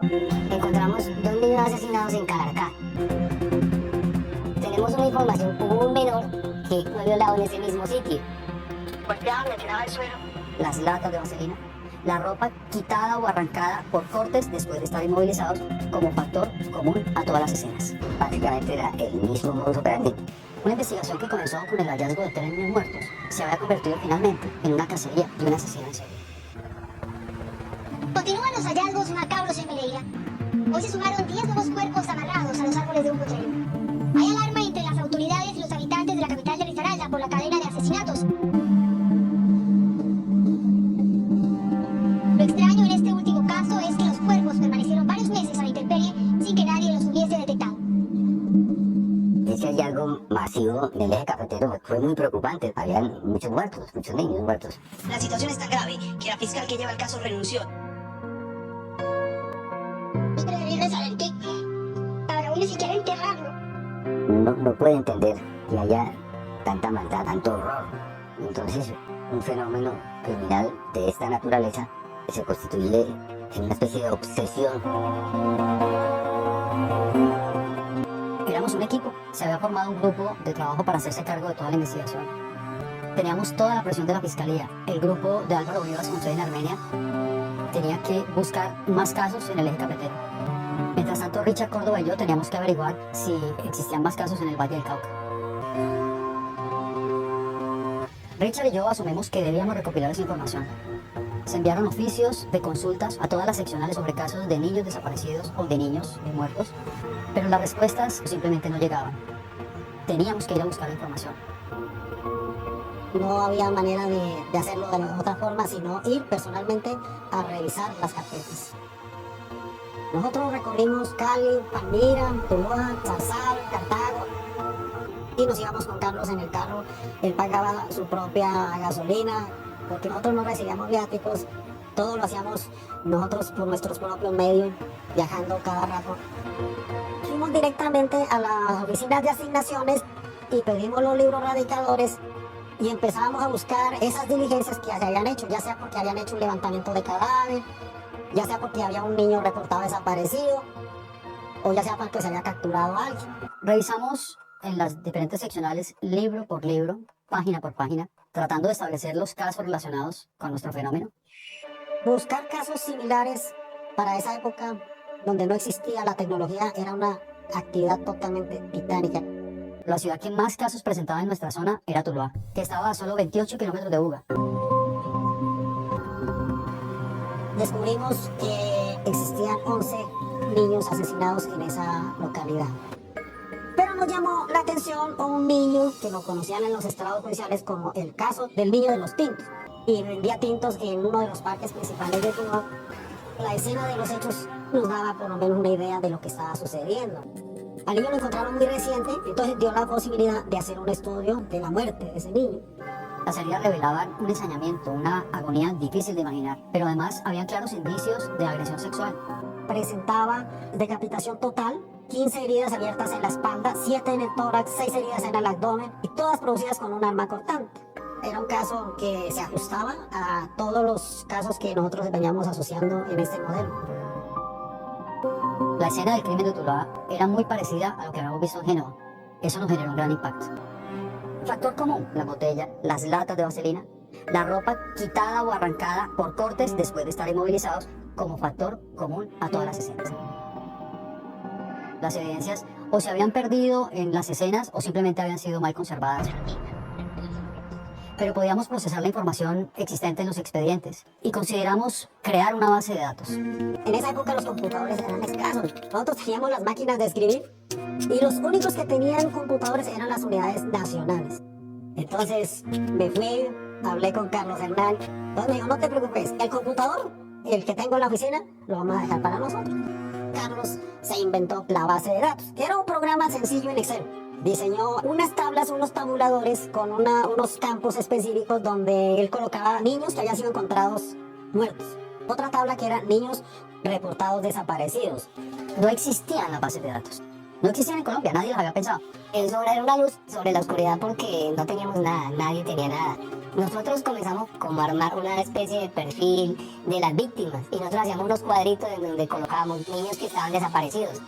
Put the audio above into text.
Encontramos 2 niños asesinados en Calarcá. Tenemos una información, hubo un menor que fue violado en ese mismo sitio. Golpeado, le tiraba el suelo, las latas de vaselina, la ropa quitada o arrancada por cortes después de estar inmovilizados como factor común a todas las escenas. Básicamente era el mismo modus operandi. Una investigación que comenzó con el hallazgo de 3 niños muertos se había convertido finalmente en una cacería de un asesino en serie. Continúan los hallazgos macabros en Pereira. Hoy se sumaron 10 nuevos cuerpos amarrados a los árboles de un potrero. Hay alarma entre las autoridades y los habitantes de la capital de Risaralda por la cadena de asesinatos. Lo extraño en este último caso es que los cuerpos permanecieron varios meses a la intemperie sin que nadie los hubiese detectado. Ese hallazgo masivo en el eje cafetero fue muy preocupante. Habían muchos muertos, muchos niños muertos. La situación es tan grave que la fiscal que lleva el caso renunció. Y preferible saber que para hoy ni siquiera enterrarlo. No puede entender que haya tanta maldad, tanto horror. Entonces, un fenómeno criminal de esta naturaleza se constituye en una especie de obsesión. Éramos un equipo, se había formado un grupo de trabajo para hacerse cargo de toda la investigación. Teníamos toda la presión de la fiscalía. El grupo de Álvaro Vivas con sede en Armenia tenía que buscar más casos en el eje cafetero. Mientras tanto, Richard Córdoba y yo teníamos que averiguar si existían más casos en el Valle del Cauca. Richard y yo asumimos que debíamos recopilar esa información. Se enviaron oficios de consultas a todas las seccionales sobre casos de niños desaparecidos o de niños muertos, pero las respuestas simplemente no llegaban. Teníamos que ir a buscar la información. No había manera de hacerlo de otra forma, sino ir personalmente a revisar las carpetas. Nosotros recorrimos Cali, Palmira, Tuluá, Zarzal, Cartago, y nos íbamos con Carlos en el carro. Él pagaba su propia gasolina, porque nosotros no recibíamos viáticos, todo lo hacíamos nosotros por nuestros propios medios, viajando cada rato. Fuimos directamente a las oficinas de asignaciones y pedimos los libros radicadores y empezamos a buscar esas diligencias que se habían hecho, ya sea porque habían hecho un levantamiento de cadáver, ya sea porque había un niño reportado desaparecido, o ya sea porque se había capturado a alguien. Revisamos en las diferentes seccionales, libro por libro, página por página, tratando de establecer los casos relacionados con nuestro fenómeno. Buscar casos similares para esa época donde no existía la tecnología era una actividad totalmente titánica. La ciudad que más casos presentaba en nuestra zona era Tuluá, que estaba a solo 28 kilómetros de Buga. Descubrimos que existían 11 niños asesinados en esa localidad. Pero nos llamó la atención un niño que lo conocían en los estrados judiciales como el caso del niño de los tintos. Y vendía tintos en uno de los parques principales de Tuluá. La escena de los hechos nos daba por lo menos una idea de lo que estaba sucediendo. Al niño lo encontraron muy reciente, entonces dio la posibilidad de hacer un estudio de la muerte de ese niño. Las heridas revelaban un ensañamiento, una agonía difícil de imaginar, pero además habían claros indicios de agresión sexual. Presentaba decapitación total, 15 heridas abiertas en la espalda, 7 en el tórax, 6 heridas en el abdomen y todas producidas con un arma cortante. Era un caso que se ajustaba a todos los casos que nosotros veníamos asociando en este modelo. La escena del crimen de Tuluá era muy parecida a lo que habíamos visto en Génova. Eso nos generó un gran impacto. Factor común: la botella, las latas de vaselina, la ropa quitada o arrancada por cortes después de estar inmovilizados como factor común a todas las escenas. Las evidencias o se habían perdido en las escenas o simplemente habían sido mal conservadas. Pero podíamos procesar la información existente en los expedientes y consideramos crear una base de datos. En esa época los computadores eran escasos. Nosotros teníamos las máquinas de escribir y los únicos que tenían computadores eran las unidades nacionales. Entonces me fui, hablé con Carlos Hernán. Entonces me dijo, no te preocupes, el computador, el que tengo en la oficina, lo vamos a dejar para nosotros. Carlos se inventó la base de datos, que era un programa sencillo en Excel. Diseñó unas tablas, unos tabuladores con unos campos específicos donde él colocaba niños que habían sido encontrados muertos. Otra tabla que eran niños reportados desaparecidos. No existían las bases de datos. No existían en Colombia, nadie los había pensado. Eso era una luz sobre la oscuridad porque no teníamos nada, nadie tenía nada. Nosotros comenzamos como a armar una especie de perfil de las víctimas y nosotros hacíamos unos cuadritos en donde colocábamos niños que estaban desaparecidos.